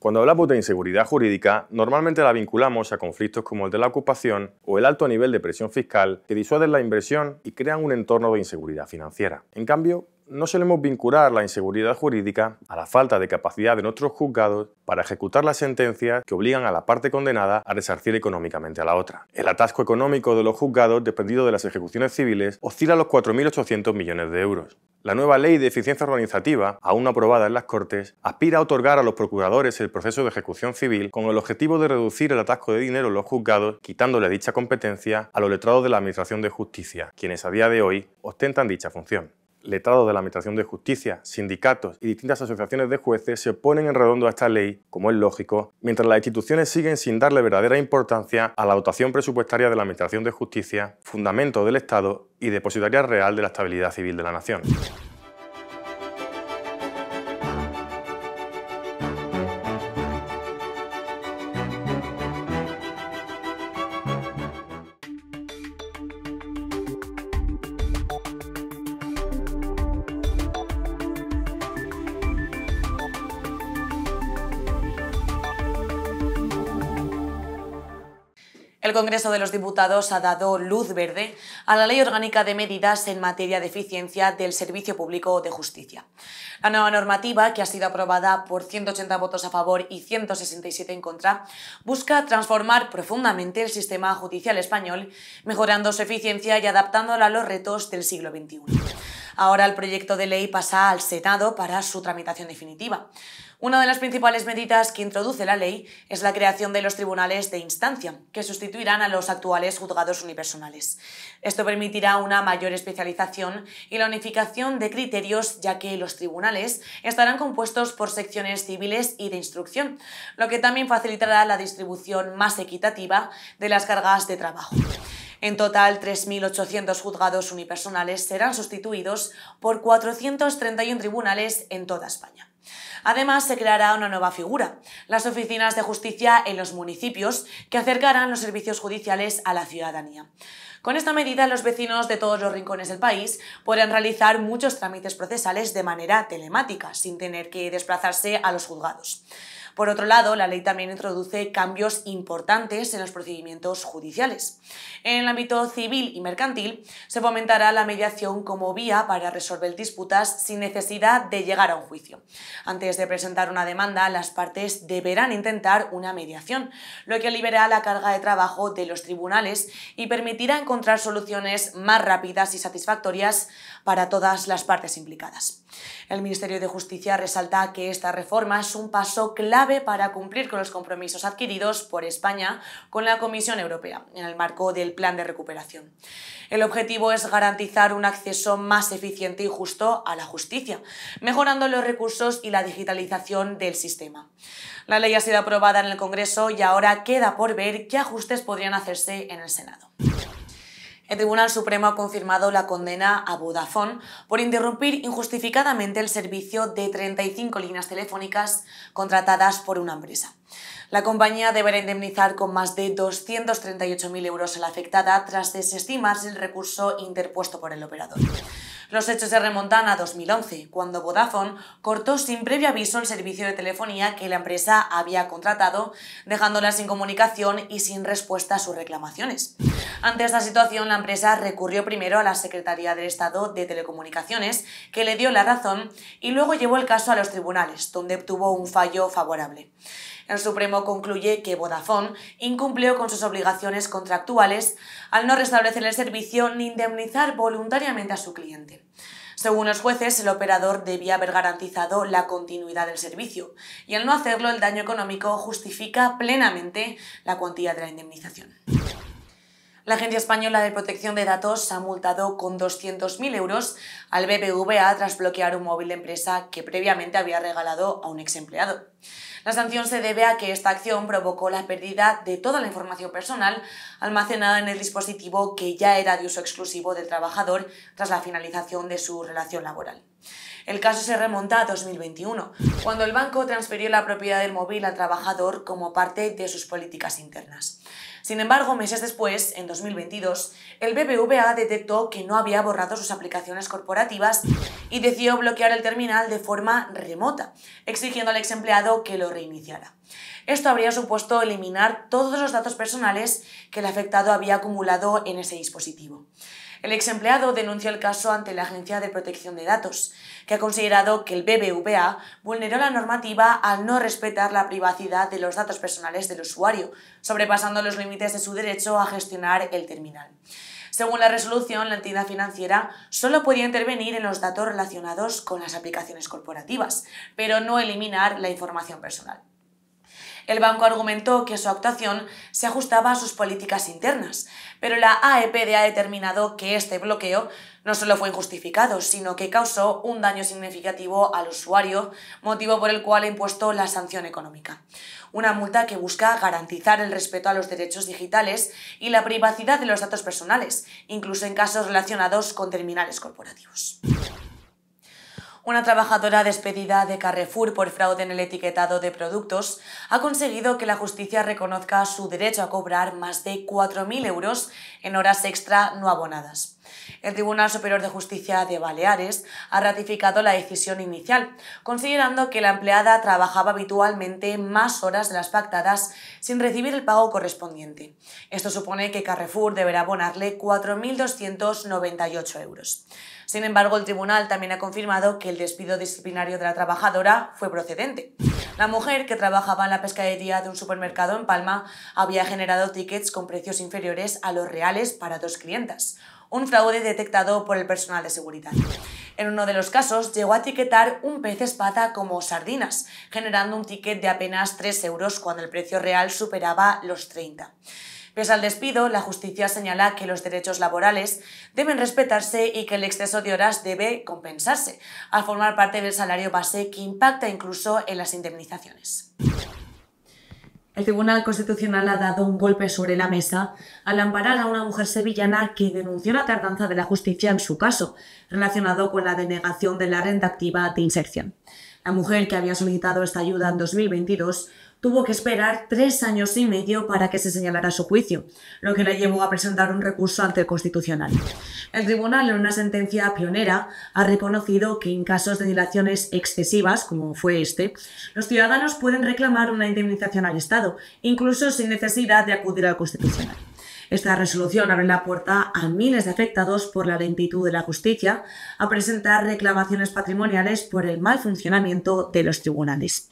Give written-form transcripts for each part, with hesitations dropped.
Cuando hablamos de inseguridad jurídica, normalmente la vinculamos a conflictos como el de la ocupación o el alto nivel de presión fiscal que disuaden la inversión y crean un entorno de inseguridad financiera. En cambio, no solemos vincular la inseguridad jurídica a la falta de capacidad de nuestros juzgados para ejecutar las sentencias que obligan a la parte condenada a resarcir económicamente a la otra. El atasco económico de los juzgados, dependido de las ejecuciones civiles, oscila a los 4.800 millones de euros. La nueva Ley de Eficiencia Organizativa, aún no aprobada en las Cortes, aspira a otorgar a los procuradores el proceso de ejecución civil con el objetivo de reducir el atasco de dinero en los juzgados, quitándole dicha competencia a los letrados de la Administración de Justicia, quienes a día de hoy ostentan dicha función. Letrados de la Administración de Justicia, sindicatos y distintas asociaciones de jueces se oponen en redondo a esta ley, como es lógico, mientras las instituciones siguen sin darle verdadera importancia a la dotación presupuestaria de la Administración de Justicia, fundamento del Estado y depositaria real de la estabilidad civil de la nación. El Congreso de los Diputados ha dado luz verde a la Ley Orgánica de Medidas en materia de eficiencia del Servicio Público de Justicia. La nueva normativa, que ha sido aprobada por 180 votos a favor y 167 en contra, busca transformar profundamente el sistema judicial español, mejorando su eficiencia y adaptándola a los retos del siglo XXI. Ahora el proyecto de ley pasa al Senado para su tramitación definitiva. Una de las principales medidas que introduce la ley es la creación de los tribunales de instancia, que sustituirán a los actuales juzgados unipersonales. Esto permitirá una mayor especialización y la unificación de criterios, ya que los tribunales estarán compuestos por secciones civiles y de instrucción, lo que también facilitará la distribución más equitativa de las cargas de trabajo. En total, 3.800 juzgados unipersonales serán sustituidos por 431 tribunales en toda España. Además, se creará una nueva figura, las oficinas de justicia en los municipios, que acercarán los servicios judiciales a la ciudadanía. Con esta medida, los vecinos de todos los rincones del país podrán realizar muchos trámites procesales de manera telemática, sin tener que desplazarse a los juzgados. Por otro lado, la ley también introduce cambios importantes en los procedimientos judiciales. En el ámbito civil y mercantil, se fomentará la mediación como vía para resolver disputas sin necesidad de llegar a un juicio. Antes de presentar una demanda, las partes deberán intentar una mediación, lo que aliviará la carga de trabajo de los tribunales y permitirá encontrar soluciones más rápidas y satisfactorias para todas las partes implicadas. El Ministerio de Justicia resalta que esta reforma es un paso clave para cumplir con los compromisos adquiridos por España con la Comisión Europea en el marco del Plan de Recuperación. El objetivo es garantizar un acceso más eficiente y justo a la justicia, mejorando los recursos y la digitalización del sistema. La ley ha sido aprobada en el Congreso y ahora queda por ver qué ajustes podrían hacerse en el Senado. El Tribunal Supremo ha confirmado la condena a Vodafone por interrumpir injustificadamente el servicio de 35 líneas telefónicas contratadas por una empresa. La compañía deberá indemnizar con más de 238.000 euros a la afectada tras desestimarse el recurso interpuesto por el operador. Los hechos se remontan a 2011, cuando Vodafone cortó sin previo aviso el servicio de telefonía que la empresa había contratado, dejándola sin comunicación y sin respuesta a sus reclamaciones. Ante esta situación, la empresa recurrió primero a la Secretaría del Estado de Telecomunicaciones, que le dio la razón, y luego llevó el caso a los tribunales, donde obtuvo un fallo favorable. El Supremo concluye que Vodafone incumplió con sus obligaciones contractuales al no restablecer el servicio ni indemnizar voluntariamente a su cliente. Según los jueces, el operador debía haber garantizado la continuidad del servicio y al no hacerlo, el daño económico justifica plenamente la cuantía de la indemnización. La Agencia Española de Protección de Datos ha multado con 200.000 euros al BBVA tras bloquear un móvil de empresa que previamente había regalado a un ex empleado. La sanción se debe a que esta acción provocó la pérdida de toda la información personal almacenada en el dispositivo que ya era de uso exclusivo del trabajador tras la finalización de su relación laboral. El caso se remonta a 2021, cuando el banco transfirió la propiedad del móvil al trabajador como parte de sus políticas internas. Sin embargo, meses después, en 2022, el BBVA detectó que no había borrado sus aplicaciones corporativas y decidió bloquear el terminal de forma remota, exigiendo al ex empleado solicitado que lo reiniciara. Esto habría supuesto eliminar todos los datos personales que el afectado había acumulado en ese dispositivo. El ex empleado denunció el caso ante la Agencia de Protección de Datos, que ha considerado que el BBVA vulneró la normativa al no respetar la privacidad de los datos personales del usuario, sobrepasando los límites de su derecho a gestionar el terminal. Según la resolución, la entidad financiera solo podía intervenir en los datos relacionados con las aplicaciones corporativas, pero no eliminar la información personal. El banco argumentó que su actuación se ajustaba a sus políticas internas, pero la AEPD ha determinado que este bloqueo no solo fue injustificado, sino que causó un daño significativo al usuario, motivo por el cual ha impuesto la sanción económica. Una multa que busca garantizar el respeto a los derechos digitales y la privacidad de los datos personales, incluso en casos relacionados con terminales corporativos. Una trabajadora despedida de Carrefour por fraude en el etiquetado de productos ha conseguido que la justicia reconozca su derecho a cobrar más de 4.000 euros en horas extra no abonadas. El Tribunal Superior de Justicia de Baleares ha ratificado la decisión inicial, considerando que la empleada trabajaba habitualmente más horas de las pactadas sin recibir el pago correspondiente. Esto supone que Carrefour deberá abonarle 4.298 euros. Sin embargo, el tribunal también ha confirmado que el despido disciplinario de la trabajadora fue procedente. La mujer, que trabajaba en la pescadería de un supermercado en Palma, había generado tickets con precios inferiores a los reales para 2 clientas, un fraude detectado por el personal de seguridad. En uno de los casos llegó a etiquetar un pez espada como sardinas, generando un ticket de apenas 3 euros cuando el precio real superaba los 30. Pese al despido, la justicia señala que los derechos laborales deben respetarse y que el exceso de horas debe compensarse, al formar parte del salario base que impacta incluso en las indemnizaciones. El Tribunal Constitucional ha dado un golpe sobre la mesa al amparar a una mujer sevillana que denunció la tardanza de la justicia en su caso, relacionado con la denegación de la renta activa de inserción. La mujer, que había solicitado esta ayuda en 2022, tuvo que esperar 3 años y medio para que se señalara su juicio, lo que la llevó a presentar un recurso ante el Constitucional. El tribunal, en una sentencia pionera, ha reconocido que en casos de dilaciones excesivas, como fue este, los ciudadanos pueden reclamar una indemnización al Estado, incluso sin necesidad de acudir al Constitucional. Esta resolución abre la puerta a miles de afectados por la lentitud de la justicia a presentar reclamaciones patrimoniales por el mal funcionamiento de los tribunales.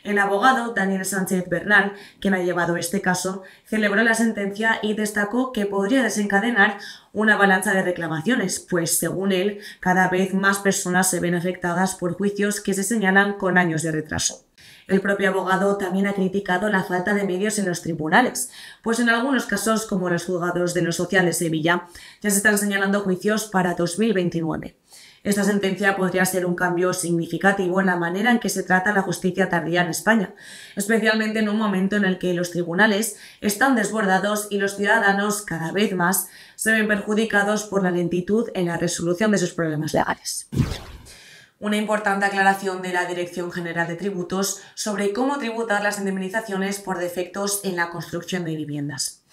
El abogado Daniel Sánchez Bernal, quien ha llevado este caso, celebró la sentencia y destacó que podría desencadenar una avalancha de reclamaciones, pues, según él, cada vez más personas se ven afectadas por juicios que se señalan con años de retraso. El propio abogado también ha criticado la falta de medios en los tribunales, pues en algunos casos, como los juzgados de lo social de Sevilla, ya se están señalando juicios para 2029. Esta sentencia podría ser un cambio significativo en la manera en que se trata la justicia tardía en España, especialmente en un momento en el que los tribunales están desbordados y los ciudadanos cada vez más se ven perjudicados por la lentitud en la resolución de sus problemas legales. Una importante aclaración de la Dirección General de Tributos sobre cómo tributar las indemnizaciones por defectos en la construcción de viviendas.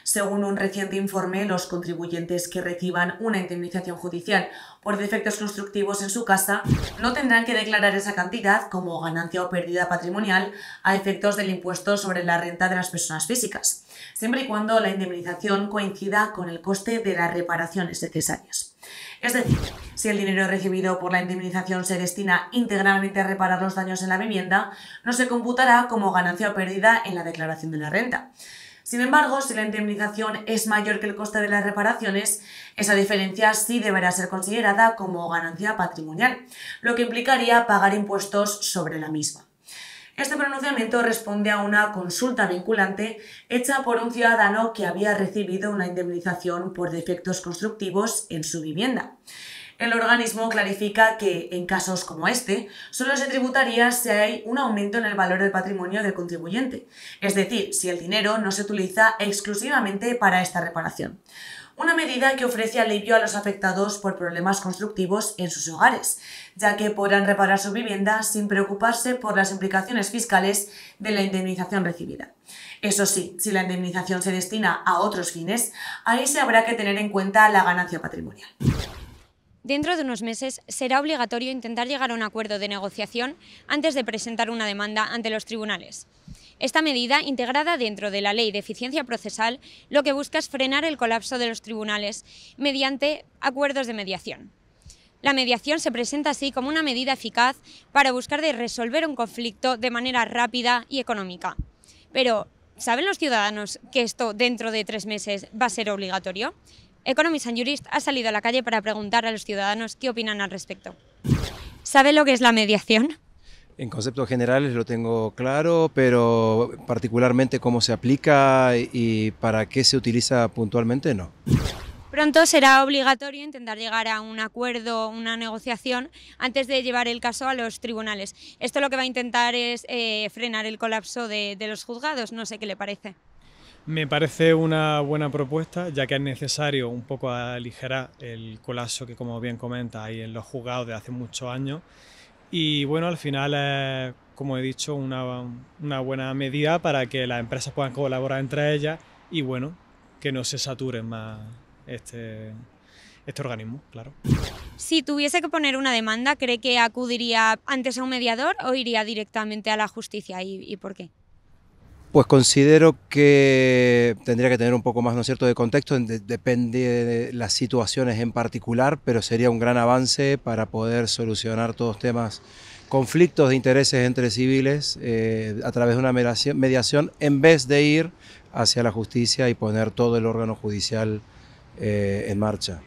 Según un reciente informe, los contribuyentes que reciban una indemnización judicial por defectos constructivos en su casa no tendrán que declarar esa cantidad como ganancia o pérdida patrimonial a efectos del impuesto sobre la renta de las personas físicas, siempre y cuando la indemnización coincida con el coste de las reparaciones necesarias. Es decir, si el dinero recibido por la indemnización se destina íntegramente a reparar los daños en la vivienda, no se computará como ganancia o pérdida en la declaración de la renta. Sin embargo, si la indemnización es mayor que el coste de las reparaciones, esa diferencia sí deberá ser considerada como ganancia patrimonial, lo que implicaría pagar impuestos sobre la misma. Este pronunciamiento responde a una consulta vinculante hecha por un ciudadano que había recibido una indemnización por defectos constructivos en su vivienda. El organismo clarifica que, en casos como este, solo se tributaría si hay un aumento en el valor del patrimonio del contribuyente, es decir, si el dinero no se utiliza exclusivamente para esta reparación. Una medida que ofrece alivio a los afectados por problemas constructivos en sus hogares, ya que podrán reparar su vivienda sin preocuparse por las implicaciones fiscales de la indemnización recibida. Eso sí, si la indemnización se destina a otros fines, ahí se habrá que tener en cuenta la ganancia patrimonial. Dentro de unos meses será obligatorio intentar llegar a un acuerdo de negociación antes de presentar una demanda ante los tribunales. Esta medida, integrada dentro de la Ley de Eficiencia Procesal, lo que busca es frenar el colapso de los tribunales mediante acuerdos de mediación. La mediación se presenta así como una medida eficaz para buscar resolver un conflicto de manera rápida y económica. Pero, ¿saben los ciudadanos que esto dentro de 3 meses va a ser obligatorio? Economist and Jurist ha salido a la calle para preguntar a los ciudadanos qué opinan al respecto. ¿Sabe lo que es la mediación? En conceptos generales lo tengo claro, pero particularmente cómo se aplica y para qué se utiliza puntualmente, no. Pronto será obligatorio intentar llegar a un acuerdo, una negociación, antes de llevar el caso a los tribunales. Esto lo que va a intentar es frenar el colapso de los juzgados. No sé qué le parece. Me parece una buena propuesta, ya que es necesario un poco aligerar el colapso que, como bien comenta, hay en los juzgados de hace muchos años. Y bueno, al final es, como he dicho, una buena medida para que las empresas puedan colaborar entre ellas y bueno, que no se saturen más este organismo, claro. Si tuviese que poner una demanda, ¿cree que acudiría antes a un mediador o iría directamente a la justicia? ¿Y por qué? Pues considero que tendría que tener un poco más, ¿no es cierto?, de contexto, depende de las situaciones en particular, pero sería un gran avance para poder solucionar todos temas, conflictos de intereses entre civiles a través de una mediación en vez de ir hacia la justicia y poner todo el órgano judicial en marcha.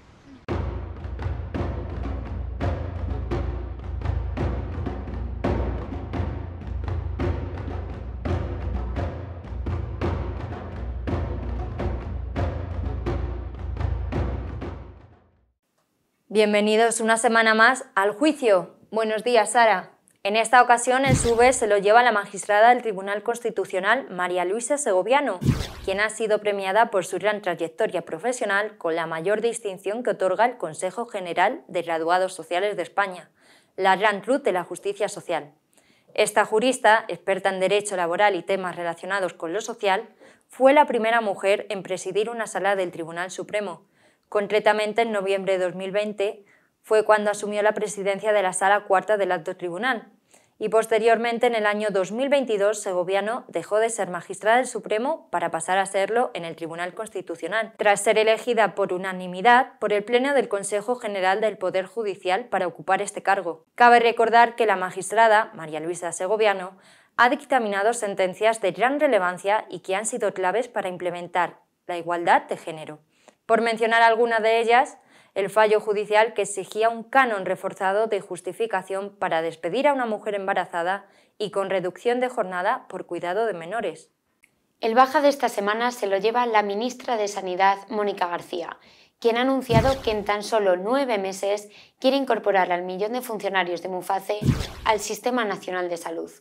Bienvenidos una semana más al juicio. Buenos días, Sara. En esta ocasión el SUBE se lo lleva la magistrada del Tribunal Constitucional María Luisa Segoviano, quien ha sido premiada por su gran trayectoria profesional con la mayor distinción que otorga el Consejo General de Graduados Sociales de España, la Gran Cruz de la Justicia Social. Esta jurista, experta en Derecho Laboral y temas relacionados con lo social, fue la primera mujer en presidir una sala del Tribunal Supremo. Concretamente, en noviembre de 2020 fue cuando asumió la presidencia de la Sala Cuarta del Alto Tribunal y posteriormente, en el año 2022, Segoviano dejó de ser magistrada del Supremo para pasar a serlo en el Tribunal Constitucional, tras ser elegida por unanimidad por el Pleno del Consejo General del Poder Judicial para ocupar este cargo. Cabe recordar que la magistrada, María Luisa Segoviano, ha dictaminado sentencias de gran relevancia y que han sido claves para implementar la igualdad de género. Por mencionar alguna de ellas, el fallo judicial que exigía un canon reforzado de justificación para despedir a una mujer embarazada y con reducción de jornada por cuidado de menores. El baja de esta semana se lo lleva la ministra de Sanidad, Mónica García, quien ha anunciado que en tan solo 9 meses quiere incorporar al 1.000.000 de funcionarios de Muface al Sistema Nacional de Salud.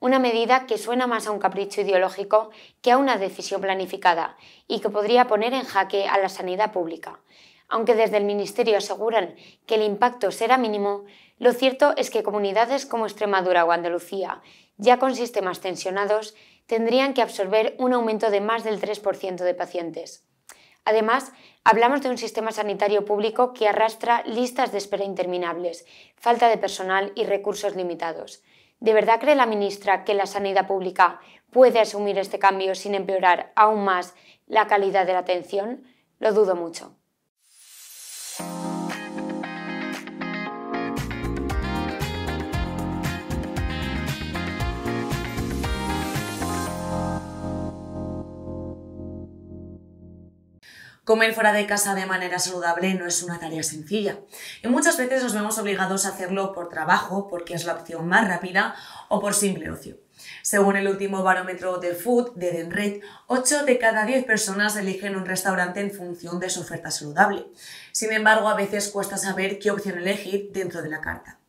Una medida que suena más a un capricho ideológico que a una decisión planificada y que podría poner en jaque a la sanidad pública. Aunque desde el Ministerio aseguran que el impacto será mínimo, lo cierto es que comunidades como Extremadura o Andalucía, ya con sistemas tensionados, tendrían que absorber un aumento de más del 3% de pacientes. Además, hablamos de un sistema sanitario público que arrastra listas de espera interminables, falta de personal y recursos limitados. ¿De verdad cree la ministra que la sanidad pública puede asumir este cambio sin empeorar aún más la calidad de la atención? Lo dudo mucho. Comer fuera de casa de manera saludable no es una tarea sencilla y muchas veces nos vemos obligados a hacerlo por trabajo, porque es la opción más rápida o por simple ocio. Según el último barómetro de Food de Edenred, 8 de cada 10 personas eligen un restaurante en función de su oferta saludable. Sin embargo, a veces cuesta saber qué opción elegir dentro de la carta.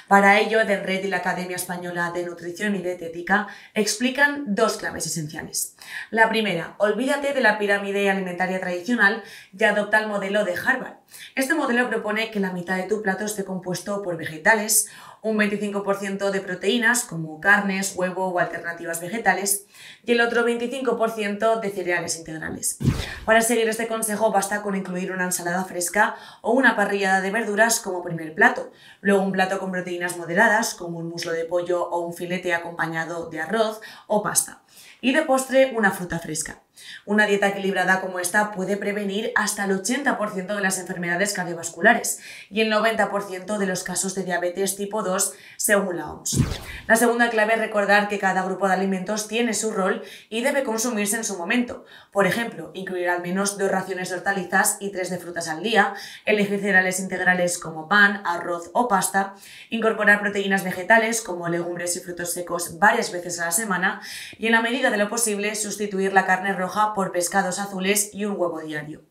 Para ello, Edenred y la Academia Española de Nutrición y Dietética explican dos claves esenciales. La primera, olvídate de la pirámide alimentaria tradicional y adopta el modelo de Harvard. Este modelo propone que la mitad de tu plato esté compuesto por vegetales, un 25% de proteínas como carnes, huevo o alternativas vegetales y el otro 25% de cereales integrales. Para seguir este consejo basta con incluir una ensalada fresca o una parrillada de verduras como primer plato, luego un plato con proteínas moderadas como un muslo de pollo o un filete acompañado de arroz o pasta. Y de postre, una fruta fresca. Una dieta equilibrada como esta puede prevenir hasta el 80% de las enfermedades cardiovasculares y el 90% de los casos de diabetes tipo 2, según la OMS. La segunda clave es recordar que cada grupo de alimentos tiene su rol y debe consumirse en su momento. Por ejemplo, incluir al menos 2 raciones de hortalizas y 3 de frutas al día, elegir cereales integrales como pan, arroz o pasta, incorporar proteínas vegetales como legumbres y frutos secos varias veces a la semana y, en la medida de lo posible, sustituir la carne roja por pescados azules y un huevo diario.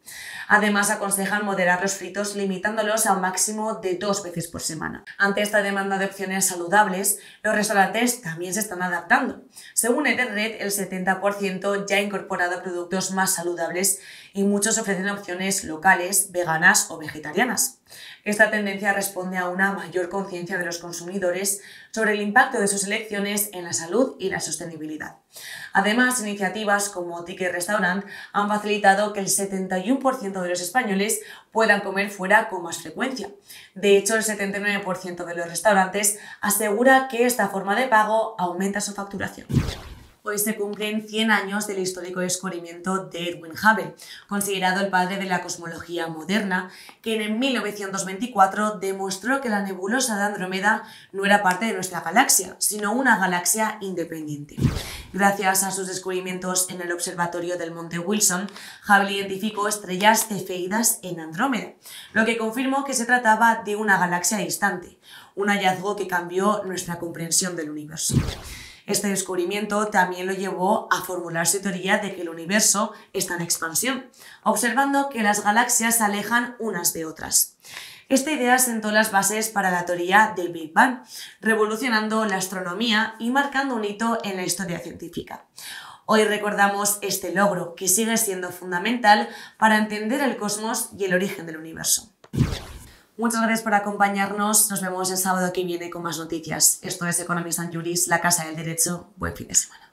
Además, aconsejan moderar los fritos limitándolos a un máximo de 2 veces por semana. Ante esta demanda de opciones saludables, los restaurantes también se están adaptando. Según Edenred, el 70% ya ha incorporado productos más saludables y muchos ofrecen opciones locales, veganas o vegetarianas. Esta tendencia responde a una mayor conciencia de los consumidores sobre el impacto de sus elecciones en la salud y la sostenibilidad. Además, iniciativas como Ticket Restaurant han facilitado que el 71% de los españoles puedan comer fuera con más frecuencia. De hecho, el 79% de los restaurantes asegura que esta forma de pago aumenta su facturación. Hoy se cumplen 100 años del histórico descubrimiento de Edwin Hubble, considerado el padre de la cosmología moderna, quien en 1924 demostró que la nebulosa de Andrómeda no era parte de nuestra galaxia, sino una galaxia independiente. Gracias a sus descubrimientos en el observatorio del Monte Wilson, Hubble identificó estrellas cefeidas en Andrómeda, lo que confirmó que se trataba de una galaxia distante, un hallazgo que cambió nuestra comprensión del universo. Este descubrimiento también lo llevó a formular su teoría de que el universo está en expansión, observando que las galaxias se alejan unas de otras. Esta idea sentó las bases para la teoría del Big Bang, revolucionando la astronomía y marcando un hito en la historia científica. Hoy recordamos este logro, que sigue siendo fundamental para entender el cosmos y el origen del universo. Muchas gracias por acompañarnos. Nos vemos el sábado que viene con más noticias. Esto es Economist & Juris, la Casa del Derecho. Buen fin de semana.